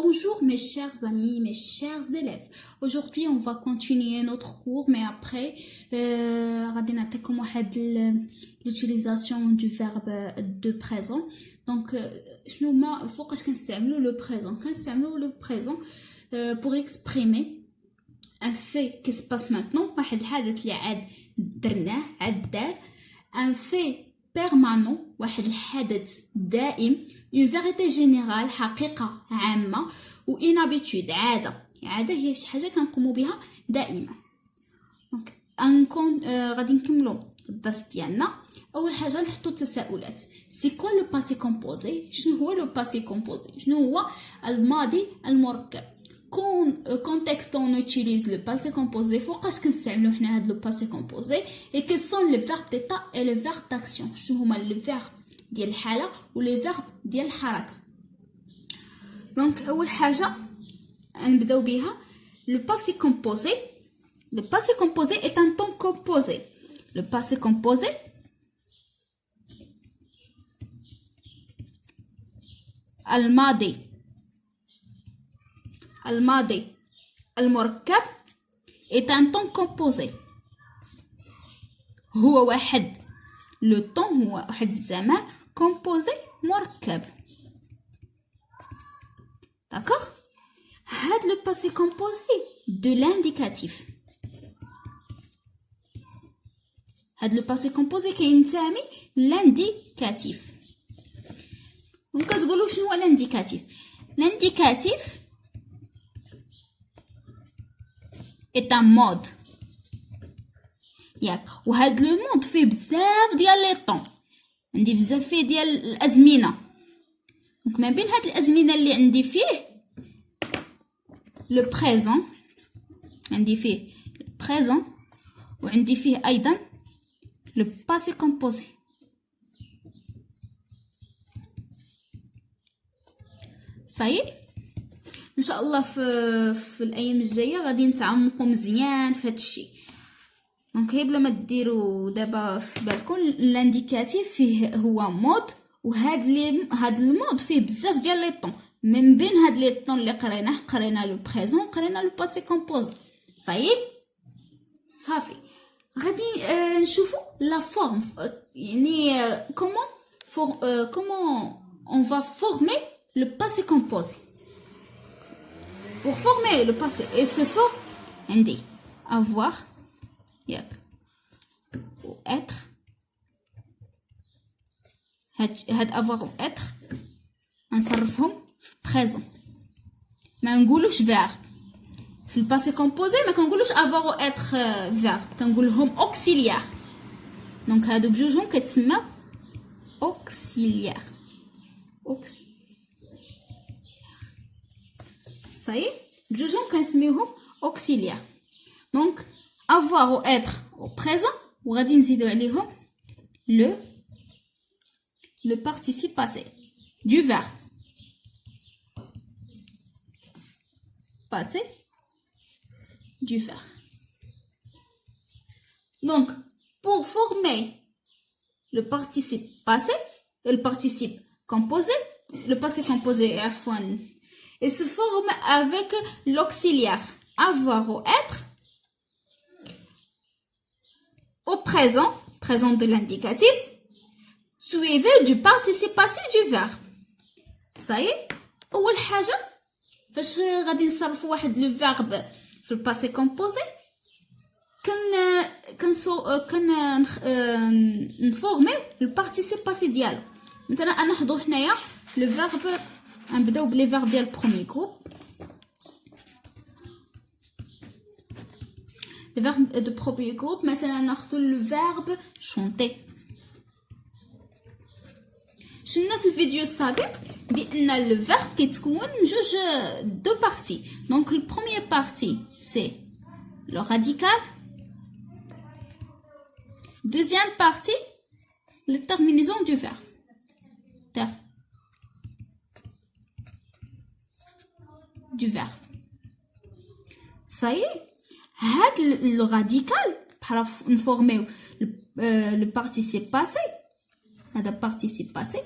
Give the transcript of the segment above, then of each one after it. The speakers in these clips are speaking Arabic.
Bonjour mes chers amis, mes chers élèves. Aujourd'hui, on va continuer notre cours, mais après, غادي نعطيكم l'utilisation du verbe de présent. Donc, شنو هما فوقاش كنستعملوا le présent. كنستعملوا le présent pour exprimer un fait qui se passe maintenant. واحد الحدث اللي عاد درناه عاد دار. Un fait permanent, واحد الحدث دائم. Une vérité générale, حقيقة عامة. و une habitude, عادة هي شي حاجة كنقوموا بها دائما. دونك غادي نكملوا الدرس ديالنا. اول حاجه نحطوا التساؤلات. سي كوا لو باسي كومبوزي؟ شنو هو لو باسي كومبوزي؟ شنو هو الماضي المركب؟ contexte on utilise le passé composé. فوقاش كنستعملوا حنا هاد لو باسي كومبوزي؟ et quels sont les verbes d'état et les verbes d'action؟ شنو هما لي فيرب ديال الحاله و لي فيرب ديال الحركه. دونك اول حاجه نبداو بها le passé composé. Le passé composé est un temps composé. Le passé composé الماضي المركب est un temps composé. هو واحد le temps هو واحد الزمان composé مركب. D'accord? هاد le passé composé de l'indicatif. هاد le passé composé كينتمي l'indicatif. دونك كتقولوا شنو هو l'indicatif؟ L'indicatif est un mode. ياك وهاد لو مود فيه بزاف ديال لي طون. عندي بزاف فيه ديال الازمنه. دونك ما بين هاد الازمنه اللي عندي فيه لو بريزون، عندي فيه بريزون وعندي فيه ايضا لو باسي كومبوزي. صاي ان شاء الله في الايام الجايه غادي نتعمقوا مزيان في هذا الشيء. دونك هي بلا ما ديروا دابا في بالكم الانديكاتيف فيه هو مود، وهاد المود فيه بزاف ديال لي طون. من بين هاد لي طون اللي قرينا لو بريزون، قرينا لو باسي كومبوزي. صاي صافي غادي نشوفوا لا فورم، يعني comment on va former le passé composé. Pour former le passé et ce forme عندي avoir ياك و être. هاد avoir و être نصرفهم présent. ما نقولوش verbe. في الباسي كومبوزي ما كنقولوش avoir و être verbe، كنقولهم auxiliaire. دونك هادو بجوجهم كتسمى auxiliaire. صاي بجوجهم كنسميوهم auxiliaire. دونك avoir و être au présent وغادي نزيدو عليهم le participe passé du verbe. Passé du verbe. Donc pour former le participe passé, le participe composé, le passé composé il se forme avec l'auxiliaire avoir ou être au présent de l'indicatif, suivi du participe passé du verbe. Ça y est, أول حاجة فاش غادي نصرفوا واحد لو فيرب في الباسي كومبوزي نفورميو البارتيسيب باسي ديالو. مثلا نحضروا حنايا لو فيرب، نبداو بلي فيرب ديال البروميي جروب. Le verbe de premier groupe مثلا ناخذوا le verbe chanter. شفنا في الفيديو السابق بان le verbe كيتكون من جوج دو بارتي. Donc le premier partie c'est le radical. Deuxième partie le terminaison du verbe. Ça y est. هاد le radical بحال نفورميو le participe passé. هذا participe passé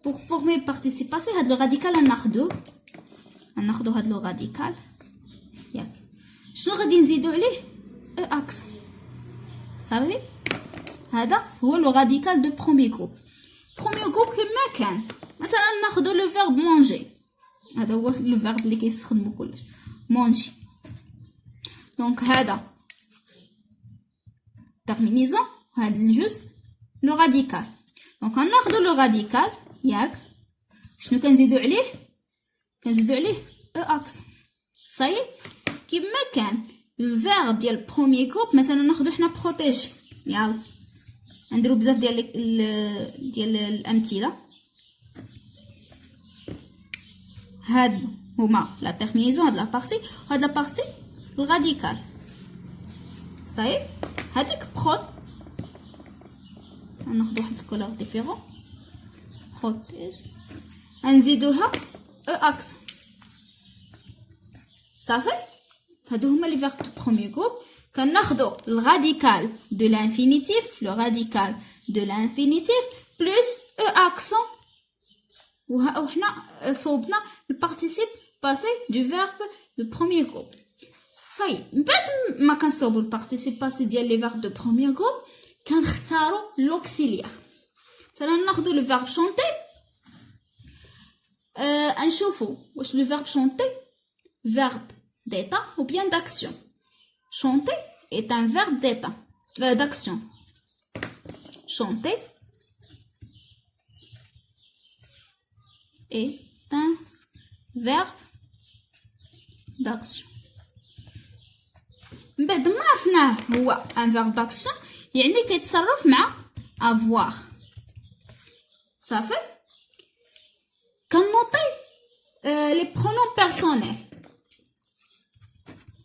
pour former le participe passé هاد لو راديكال ناخدو هاد لو راديكال ياك. شنو غادي نزيدو عليه؟ او اكس صافي. هذا هو لو راديكال دو بروميي جروب. بروميي جروب كما كان مثلا ناخدو لو فيرب مونجي، هذا هو لو فيرب اللي كيستخدمو كلش مونجي. دونك هذا terminaison هاد الجزء لو راديكال. دونك غناخدو لو راديكال ياك. شنو كنزيدو عليه؟ كنزيدو عليه او اكس صاي كيما كان الفيرب ديال بروميي جروب. مثلا ناخدو حنا بروتيجي، يلا نديرو بزاف ديال الامثله. هاد هما لا تيرمينيزون، هاد لا بارتي هاد لا بارتي الراديكال صاي. هاديك بروت ناخدو واحد الكولور ديفيرون بروتيج نزيدوها او اكس صافي. هادو هما لي فيرب دو بروميي جروب. كناخدو الراديكال دو لانفينيتيف، لو راديكال دو لانفينيتيف بلس او اكسون، وحنا صوبنا البارتيسيب باسي دو فيرب دو بروميي جروب صاي. من بعد ما كنصوبو البارتيسيب باسي ديال لي فيرب دو بروميي جروب كنختارو لوكسيليير. مثلا ناخدو لو فيرب شونتي، نشوفو واش لو فيرب شونتي verbe d'état ou bien d'action. Chanter est un verbe d'état, d'action. Chanter est un verbe d'action. بعد ما عرفناه هو un verbe d'action يعني كيتصرف مع avoir صافي. كنوطي لي برونون بيرسونيل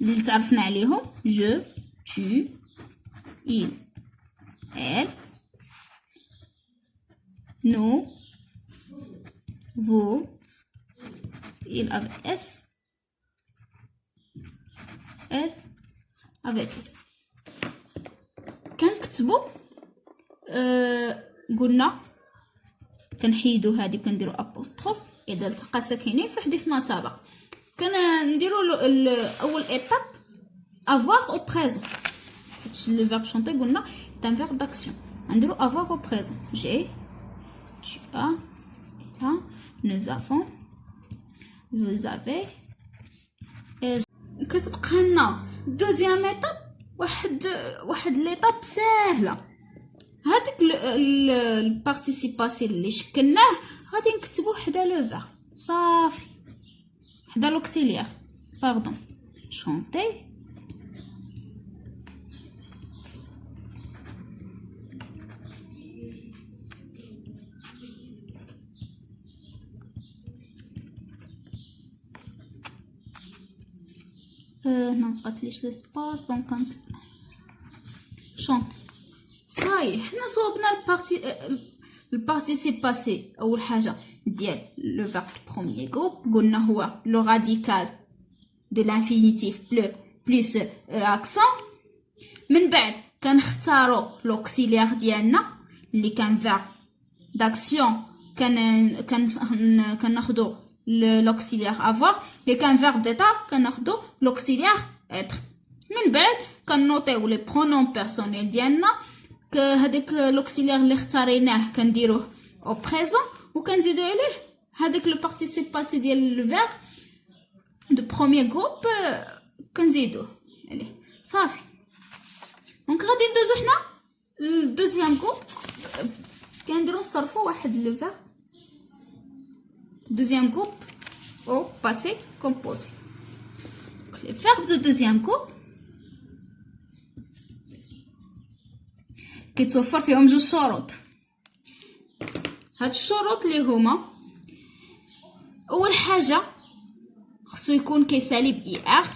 اللي تعرفنا عليهم je tu il elle nous vous il avec s elle avec s. كنكتبو قلنا كنحيدو هادي كنديرو ابوستروف اذا التقى ساكنين في حديث ما سبق. كنديرو اول ايطاب avoir au présent. Le verbe chanter قلنا est un verbe d'action. نديرو avoir au présent. j'ai, tu as, il a, nous avons, vous avez. كتبقى لنا دوزيام ايطاب واحد ليطاب ساهله. هذاك البارتيسيباسي اللي شكلناه غادي نكتبو حدا لو فيرب صافي، حدا لوكسيليير باردون شونتي. هنا مبقاتليش ليسباس دونك كنكتب شونتي صاي. حنا صوبنا البارتيسيب باسي اول حاجه ديال لو فيرب بروميي جروب قلنا هو لو راديكال دو لانفينيتيف بلس اكسون. من بعد كنختاروا لوكسيليير ديالنا اللي كان فيرب داكسيون. كناخدو لوكسيليير افوار اللي كان فيرب ديتا كناخدو لوكسيليير اتر. من بعد كنوطيو لي برونون بيرسونيل ديالنا. هذاك لوكسيليير اللي اختاريناه كنديروه او بريزون وكنزيدو عليه هذاك لو بارتيسيب باسي ديال الفيرب دو بروميي جروب كنزيدوه عليه صافي. دونك غادي ندوزو حنا للدوزيام جروب. كنديرو نصرفو واحد لو فيرب دوزيام جروب او باسي كومبوزي. لي فيرب دو دوزيام جروب كيتوفر فيهم جوج شروط. هاد الشروط اللي هما اول حاجه خصو يكون كيسالي باي ار.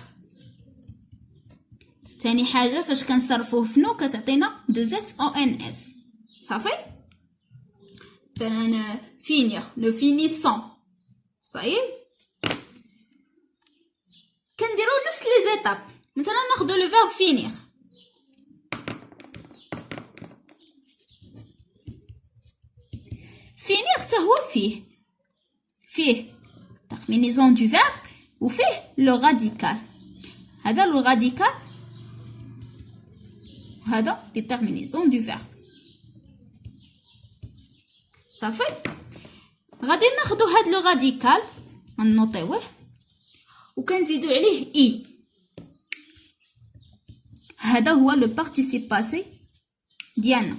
ثاني حاجه فاش كنصرفوه فنو كتعطينا دوز اس او ان اس صافي. مثلا فينير لو فينيسون صايب كنديرو نفس لي زيتاب. مثلا ناخدو لو فيرب فينير فينيغ حتى هو فيه terminaison du verbe وفيه لو راديكال. هذا لو راديكال وهذا لي terminaison du verbe. صافي. غادي ناخدو هاد لو راديكال نوطيوه وكنزيدو عليه اي. هذا هو لو بارتيسيب باسي ديالنا.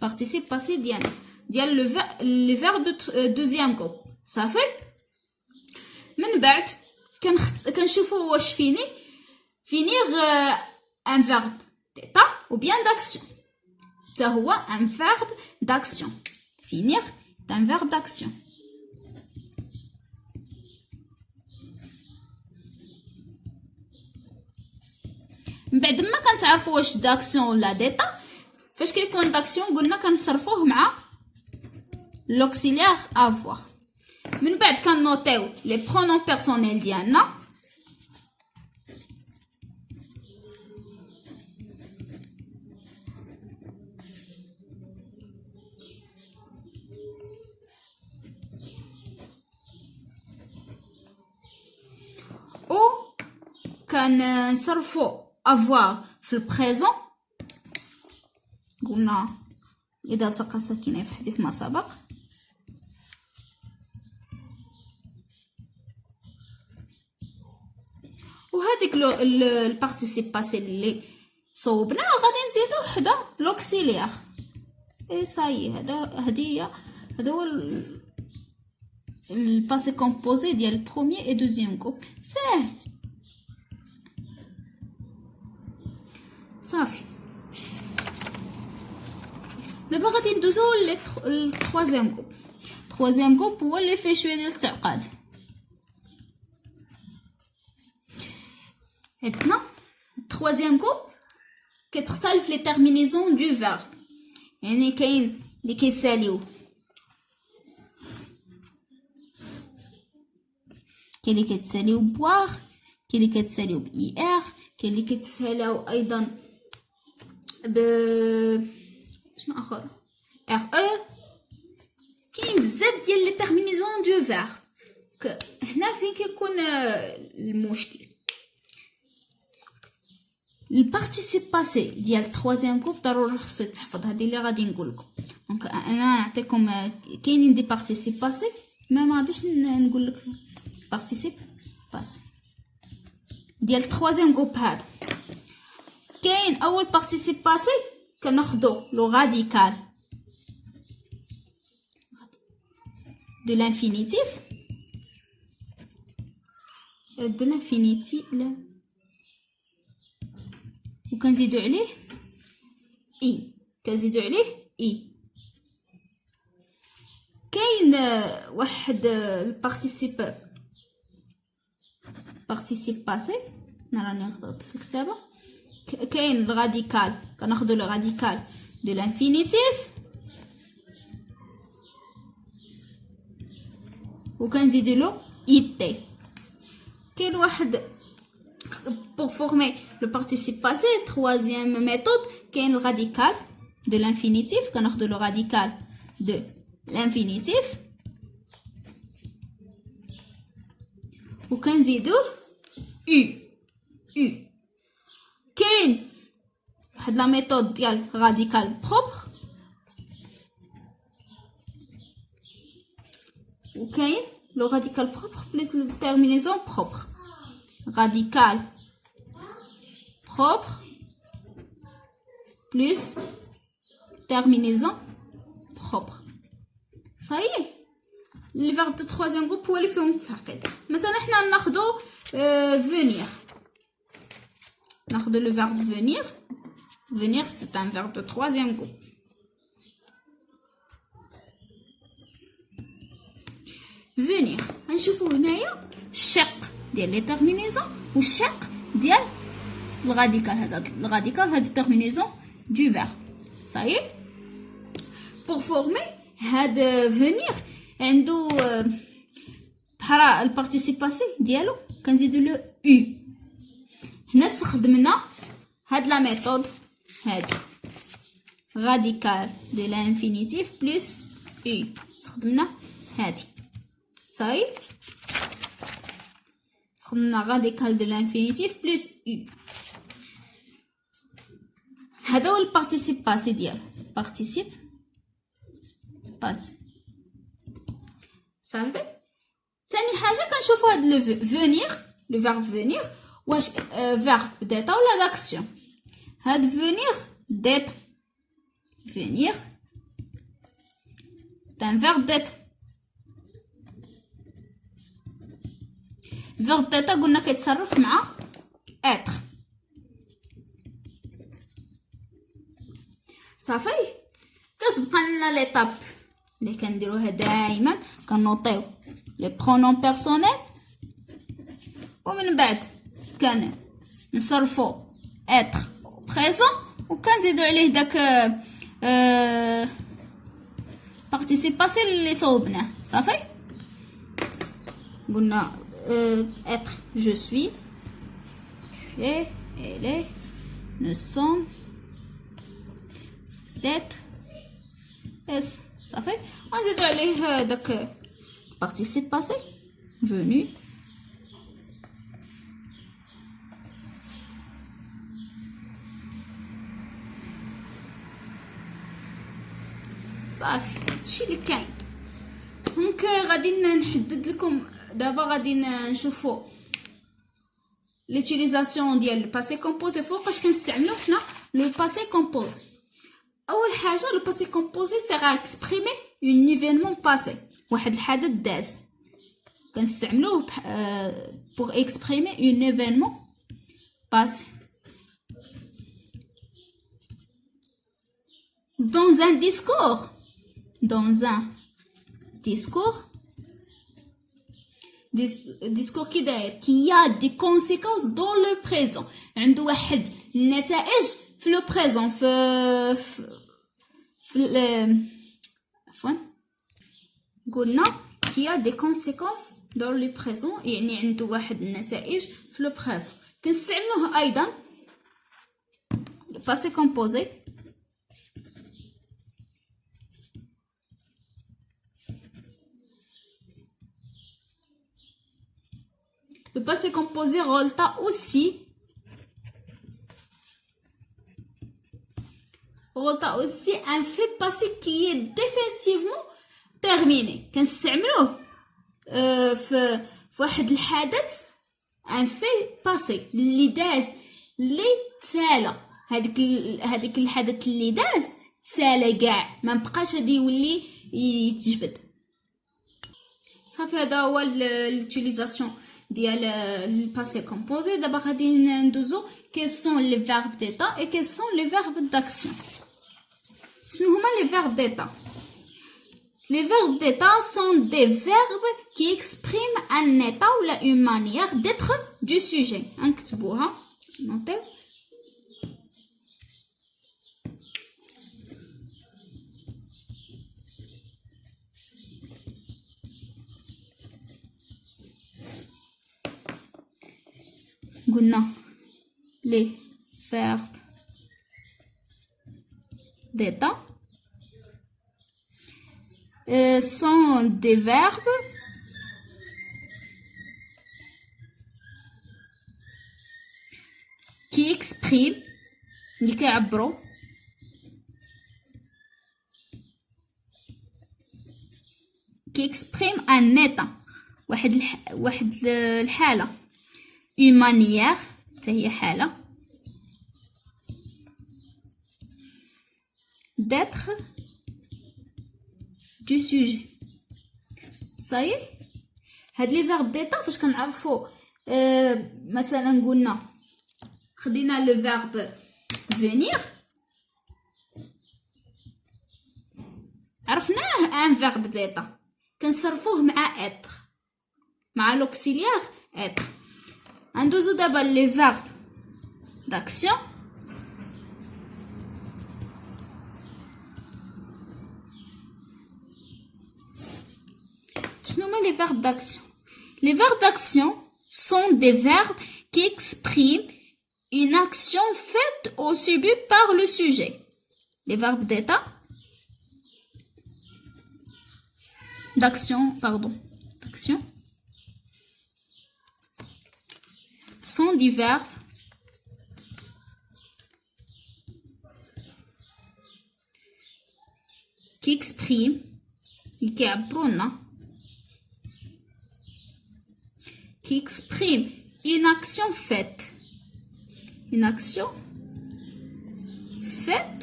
بارتيسيب باسي ديال لي فيرب دو دوزيام غروب. صافي. من بعد كنشوفو واش فينيغ ان فيرب d'état ou bien d'action. Ça هو un verbe d'action. Finir est un verbe d'action. من بعد ما كنتعرفوا واش d'action ولا d'état، فاش كيكون d'action قلنا كنصرفوه مع l'auxiliaire avoir. من بعد كنوطيو les pronoms personnels ديالنا. كنصرفو avoir في البريزون. قلنا اذا التقى ساكنين في حديث ما سبق. وهذيك البارتيسيب باسي اللي صوبنا غادي نزيدو حدا لوكسيليير اي صاي. هذا هو الباسي كومبوزي ديال البروميير اي دوزيام غروب. ساهل صافي. دابا غادي ندوزو للتروازيام غروب. التروازيام غروب هو اللي فيه شويه ديال التعقاد. عندنا التروازيام غروب كتختلف لي تيرمينيزون دو فيرب. يعني كاين اللي كيساليو بواغ، كاين اللي كتساليو ب ار، كاين اللي كتساليو ايضا ب شنو اخر ار او. كاين بزاف ديال لي تيرمينيزون دو فيرب. هنا فين كيكون المشكل. البارتيسيب باسي ديال التروازيام غروب ضروري خصو يتحفظ. هذه اللي غادي نقول لكم. دونك انا نعطيكم كاينين دي بارتيسيب باسي ما غاديش نقول لك بارتيسيب باسي ديال التروازيام غروب. هذا كاين اول بارتيسيب باسي كناخدو لو راديكال de l'infinitif لا وكنزيدو عليه اي. كاين واحد البارتيسيب باسي راني غلطت في الكتابه. كاين الراديكال كناخدو لو راديكال دو لانفينيتيف وكنزيدو له ايتي. كاين واحد pour former le participe passé. Troisième méthode كاين الراديكال de l'infinitif. كناخدو لو راديكال de l'infinitif وكنزيدوه u. كاين واحد لا ميثود ديال راديكال بروبر وكاين لو راديكال بروبر بلس لو تيرمينيزون بروبر. راديكال propre plus terminaison propre. Ça y est. Le verbe de troisième groupe هو اللي فيهم التعقيد. مثلا حنا ناخدو venir. ناخدو le verbe venir. Venir c'est un verbe de troisième groupe. venir غنشوفو هنايا الشق ديال لي تيرمينيزون والشق ديال الراديكال. هذا الراديكال هذه terminaison du verbe. Ça y est. pour former هاد venir عنده بحال البارتيسيب باسي ديالو كنزيدو له u. هنا استخدمنا هاد لا ميثود هادي radical de l'infinitif plus u. استخدمنا هذه صاي. استخدمنا radical de l'infinitif plus u. هذا هو البارتيسيب باسي ديالو. بارتيسيب باسي صافي. ثاني حاجه كنشوفوا هاد لو فونير، لو فيرب فونير واش فيرب ديتا ولا داكسيون. هاد فونير ديتا، فونير un verbe d'être. verbe d'être قلنا كيتصرف مع être صافي. كتبقى لنا ليطاب اللي كنديروها دائما، كنوطيو لي برونون بيرسونيل ومن بعد كنصرفو être présent وكنزيدو عليه داك participe passé اللي صوبناه صافي. قلنا être je suis، tu es، elle est، nous sommes، vous êtes، est صافي. ونزيدو عليه داك participe passé venu. صافي هادشي اللي كاين. دونك غادي نحدد لكم دابا، غادي نشوفوا ليوتيليزاسيون ديال الباسي كومبوزي فوقاش كنستعملو حنا لو باسي كومبوزي. اول حاجه لو باسي كومبوزي سيغ اكسبريمي اون ايفينمون باسي، واحد الحدث داز كنستعملوه بور اكسبريمي اون ايفينمون باسي. dans un discours discours qui a des conséquences dans le présent، عنده واحد النتائج في لو بريزون، عفوا قلنا qui a des conséquences dans le présent، يعني عنده واحد النتائج في لو بريزون. كنستعملوه ايضا le passé composé Le passé composé relata aussi un fait passé qui est définitivement terminé. كنستعملوه في واحد الحدث un fait passé اللي داز، اللي تسالى. هذيك الحدث اللي داز تسالى كاع، ما بقاش غادي يولي يتجبد صافي. هذا هو لوتيليزاسيون ديال الباسي كومبوزي. دابا غادي ندوزو quels sont les verbes d'état et quels sont les verbes d'action. شنو هما les verbes d'état؟ Les verbes d'état sont des verbes qui expriment un état ou une manière d'être du sujet. نكتبوها نوطيو. قلنا les verbes d'état sont des verbes qui expriment، اللي كيعبروا qui expriment un état، واحد الحالة، une manière هي حالة d'être du sujet صحيح. هاد لي فيرب ديتا فاش كنعرفو مثلا قلنا خدينا لو فيرب venir، عرفناه ان فيرب ديتا كنصرفوه مع être، مع لوكسيليير être. ندوزو دابا لي فيرب d'action. شنو هما les verbes d'action؟ Les verbes d'action sont des verbes qui expriment une action faite au sujet par le sujet. les verbes d'état, d'action, sont des verbes qui expriment, qui expriment une action faite. Une action faite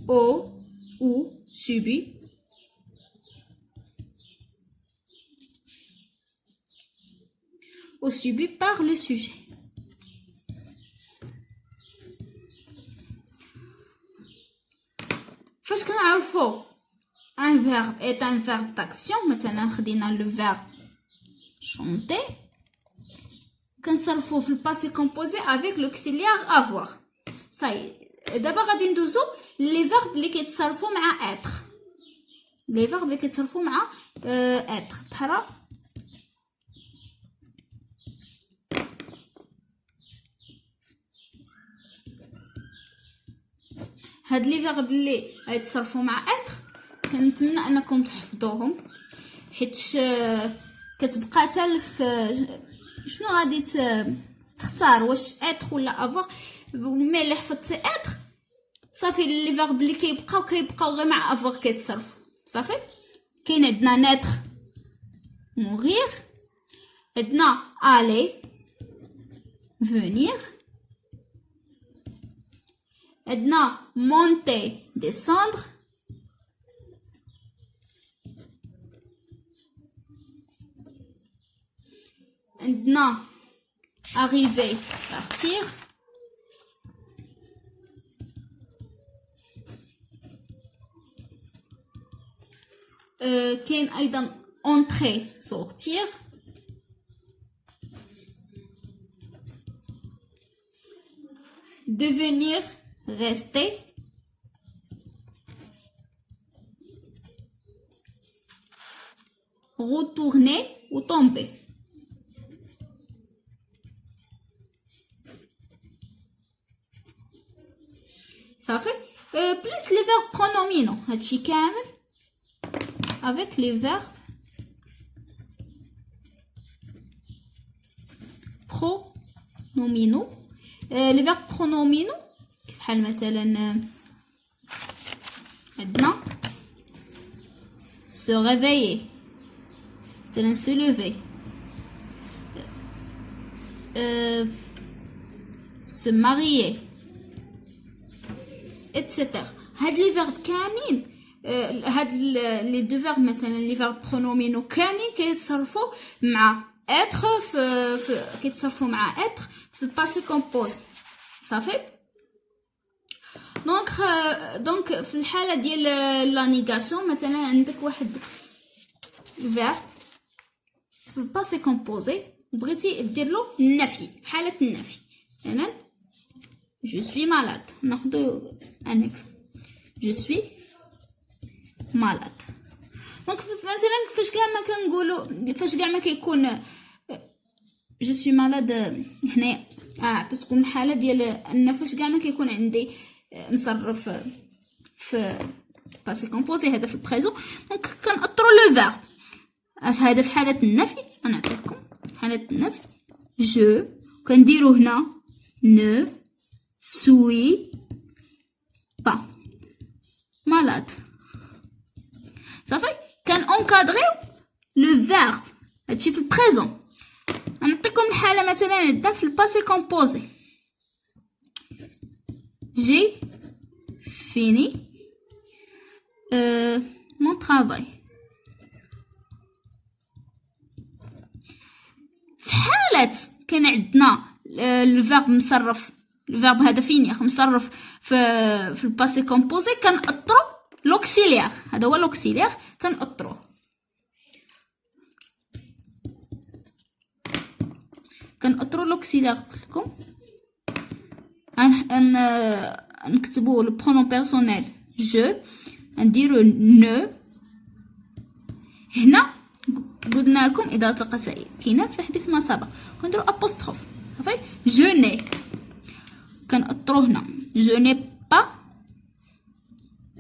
au ou subie par le sujet. فاش كنعرفوا un verbe est un verbe d'action مثلا خدينا le verbe chanter كنصرفوه في الباسي كومبوزي avec l'auxiliaire avoir. صاي دابا غادي ندوزو لي فيرب اللي كيتصرفوا مع être. لي فيرب اللي كيتصرفوا مع être بحال هاد لي فيرب اللي غيتصرفوا مع être كنتمنى انكم تحفظوهم حيت كتبقى تالف شنو غادي تختار واش être ولا avoir. مي اللي حفظتي être صافي لي فيرب اللي كيبقاو غير مع avoir كيتصرفوا صافي. كاين عندنا naître mourir, عندنا aller venir, عندنا monter descendre, عندنا arriver partir, كاين ايضا entrer sortir, devenir rester, retourner ou tomber. صافي plus les verbes pronominaux هادشي كامل avec les verbes pronominaux. les verbes pronominaux بحال مثلا عندنا se réveiller مثلا se lever, se marier etc. هاد لي فيرب كاملين هاد لي دو فيرب مثلا لي فيرب برونومينو كاملين كيتصرفوا مع être كيتصرفوا مع être في الباسي كومبوز صافي. دونك في الحاله ديال لا نيغاسيون مثلا عندك واحد فيرب في الباسي كومبوزي بغيتي دير له النفي في حاله النفي مثلا je suis malade. ناخذ un exemple je suis malade. دونك مثلا فاش كاع ما كيكون je suis malade هنا عطيتكم الحاله ديال ان فاش كاع ما كيكون عندي مصرف في باسي كومبوزي هذا في البريزون دونك كنأطرو لو فيرب هذا في حاله النفي. غنعطيكم حاله النفي je كنديرو هنا ne suis pas malade صافي. كان اونكادريو لو فيرب هادشي في البريزون. نعطيكم الحاله مثلا عندنا في الباسي كومبوزي j'ai fini mon travail. في حالة كان عندنا الفيرب مصرف الفيرب هذا فينيغ مصرف في الباسي كومبوزي كنأطرو لوكسيليير. هذا هو لوكسيليير كنأطرو لوكسيليير. قلت لكم نكتبو لو برونون بيرسونيل جو نديرو نو. هنا قلنا لكم اذا التقى ساكنان فاحذف ما سبق كنديرو ابوستروف صافي. جو ني كنأطرو هنا جو ني با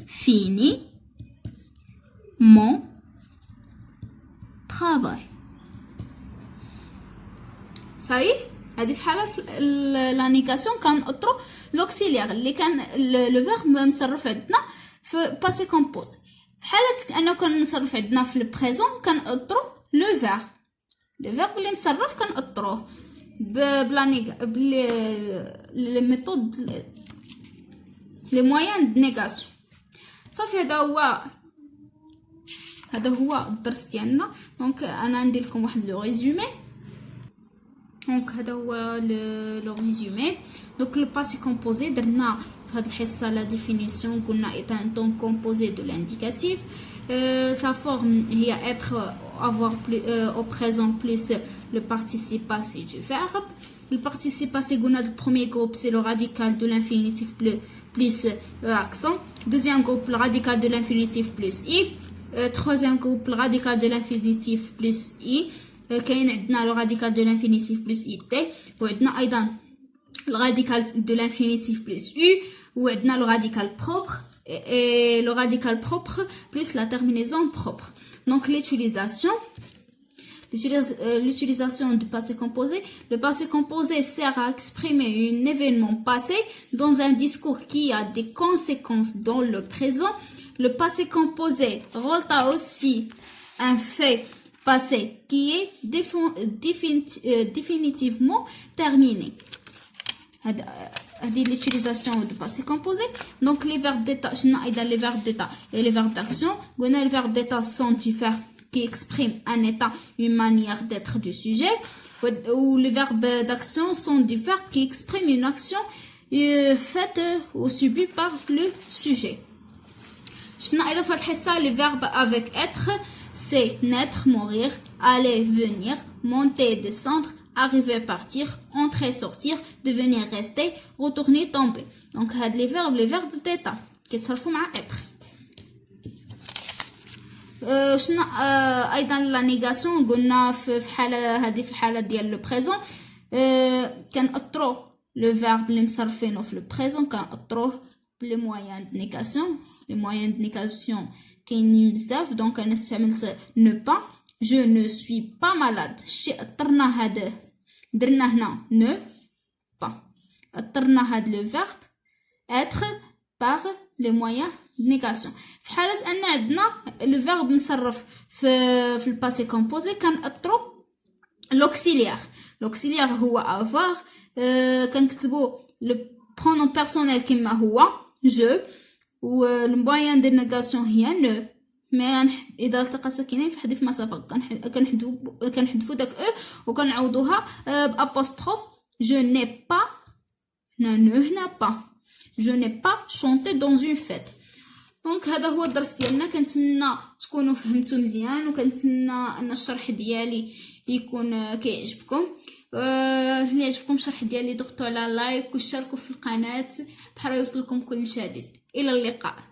fini mon travail. صحيح هذه في حالة لا نيغاسيون كنأطرو لوكسيليير اللي كان لو فيرب مصرف عندنا في باسي كومبوزي. في حالة انه كان مصرف عندنا في البريزون كنأطرو لو فيرب اللي مصرف كنأطروه لي ميثود لي مويان دو نيغاسيون. صافي هذا هو الدرس ديالنا. دونك انا ندير لكم واحد لو ريزومي. دونك هذا هو لو ريزومي. دونك لو باسي كومبوزي درنا في هذه الحصه لا ديفينيسيون. قلنا ايت ان طون كومبوزي دو لانديكاتيف. sa forme هي être avoir plus au présent plus le participe passé du verbe. Le participe passé قلنا le premier groupe c'est le radical de l'infinitif plus accent. Deuxième groupe le radical de l'infinitif plus i. Troisième groupe le radical de l'infinitif plus i. كاين عندنا le radical de l'infinitif plus it. وعندنا ايضا le radical de l'infinitif plus u. وعندنا le radical propre et le radical propre plus la terminaison propre. Donc l'utilisation du passé composé. Le passé composé sert à exprimer un événement passé dans un discours qui a des conséquences dans le présent. Le passé composé relate aussi un fait passé qui est définitivement terminé. هذه l'utilisation du passé composé. Donc les verbes d'état, les verbes d'état et les verbes d'action. Les verbes d'état sont des verbes qui expriment un état, une manière d'être du sujet. Ou les verbes d'action sont des verbes qui expriment une action faite ou subie par le sujet. شفنا أيضا في الحصة les verbes avec être c'est naître, mourir, aller, venir, monter, descendre, arriver, partir, entrer, sortir, devenir, rester, retourner, tomber. Donc هاد les verbes d'état كيتصرفوا مع être. شنو ايضا لا نيغاسيون قلنا في حاله هذه في الحاله ديال لو بريزون كنأطرو لو فيرب اللي مصرفينه في لو بريزون كنأطروه بلي مويان دو نيغاسيون. لي مويان دو نيغاسيون كاينين بزاف. دونك انا استعملت نو با جو نو سوي با مالاد. شي اطرنا هذا درنا هنا نو با اطرنا هاد لو فيرب être par les moyens de négation. في حالة أن عندنا le verbe مصرف في الباسي كومبوزي كنأطرو l'auxiliaire هو avoir. كنكتبو le pronom personnel كما هو je و المويان دو نيغاسيون هي نو. مي اذا التقى ساكنين في حذف مسافه كنحذفوا داك او وكنعوضوها بابوستروف. je n'ai pas هنا pas je n'ai pas chanté dans une fête. دونك هذا هو الدرس ديالنا. كنتمنى تكونوا فهمتوا مزيان وكنتمنى ان الشرح ديالي يكون كيعجبكم. اللي عجبكم الشرح ديالي ضغطوا على لايك وشاركوا في القناه بحال يوصلكم كل جديد. الى اللقاء.